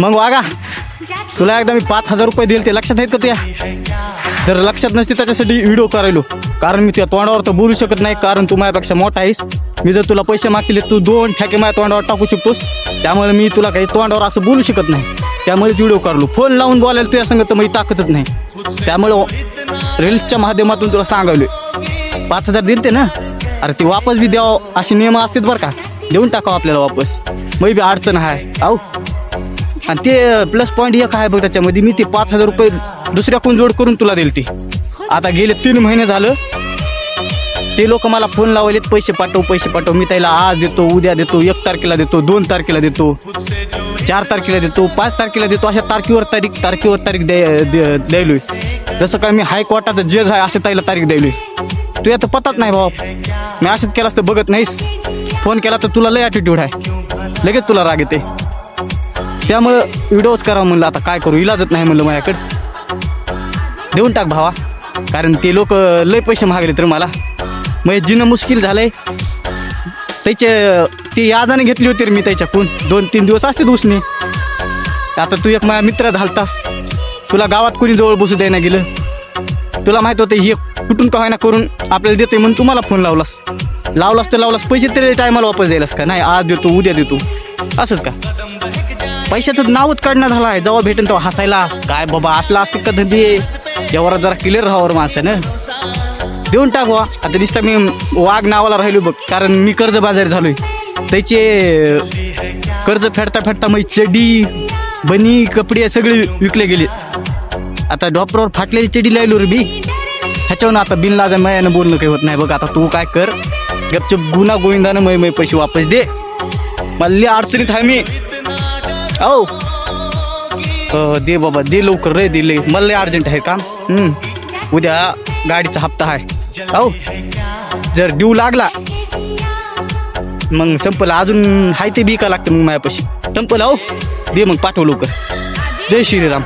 मग वागा तुला एकदा मी 5,000 रुपये दिले ते लक्षात आहेत का तुया? जर लक्षात नसते त्याच्यासाठी व्हिडिओ करायलो, कारण मी तुझ्या तोंडावर तर बोलू शकत नाही, कारण तू माझ्यापेक्षा मोठा आहेस. मी जर तुला पैसे मागतील तू 2 ठेके माझ्या तोंडावर टाकू शकतोस, त्यामुळे मी तुला काही तोंडावर असं बोलू शकत नाही. त्यामुळेच व्हिडिओ करलो. फोन लावून बोलायला तुझ्या संग तर मी ताकदच नाही. त्यामुळे रील्सच्या माध्यमातून तुला सांगायलोय 5,000 दिलते ना, अरे ते वापस बी द्यावं असे नियम असतात बरं का, देऊन टाकावं आपल्याला वापस. मग बी अडचण आहे आहो. आणि ते प्लस पॉईंट एक आहे बघ त्याच्यामध्ये, मी ते 5,000 रुपये दुसऱ्याकडून जोड करून तुला दिले ते. आता गेले 3 महिने झालं ते लोक मला फोन लावलेत पैसे पाठव. मी त्याला आज देतो, उद्या देतो, 1 तारखेला देतो, 2 तारखेला देतो, 4 तारखेला देतो, 5 तारखेला देतो, अशा तारखेवर तारीख द्यायलोय. जसं काय मी हायकोर्टाचं जज आहे असं त्याला तारीख द्यायलोय. तू याचं पताच नाही बाबा. मी असंच केलं असतं बघत नाहीस. फोन केला तर तुला लय ॲटिट्यूड आहे, लगेच तुला राग येते. त्यामुळं व्हिडिओच करा म्हणलं. आता काय करू, इलाजच नाही म्हणलं माझ्याकडं. देऊन टाक भावा, कारण ते लोक लय पैसे मागले तर मला मग जिनं मुश्किल झालंय. त्याचे ती याजाने घेतली होती रे मी त्याच्याकडून 2-3 दिवस असते उसने. आता तू एक माझा मित्र झालतास, तुला गावात कोणी जवळ बसू द्यायला गेलं. तुला माहित होतं हे कुठून का होईना करून आपल्याला देते म्हणून तुम्हाला फोन लावलास पैसे तरी टायमाला वापस द्यायलास का नाही, आज देतो उद्या देतो असंच का? पैशाचं नावच काढणं झालं आहे. जेव्हा भेटेन तेव्हा हसायलास काय बाबा असला असते का धंदे. यावर जरा क्लिअर राहावर माणसानं. देऊन टाकवा. आता दिसता मी वाघ नावाला राहिलो बघ, कारण मी कर्जबाजारी झालोय. त्याचे कर्ज फेडता मग चडी बनी कपडे सगळे विकले गेले. आता डॉक्टरवर फाटलेली चडी लायलो रे बी. ह्याच्यावर आता बिनलाजा मयानं बोलणं काही होत नाही बघ. आता तू काय कर, गपचप गुन्हा गोविंदानं मै पैसे वापस दे. मला अडचणीत आहे मी. हो दे बाबा, दे लवकर रे, दे. मला लय अर्जंट आहे काम. उद्या गाडीचा हप्ता आहे. हो जर ड्यू लागला मग संपलं. अजून हाय ते बी का लागतं मग माझ्यापाशी संपलं. हो दे मग, पाठव लवकर. जय श्रीराम.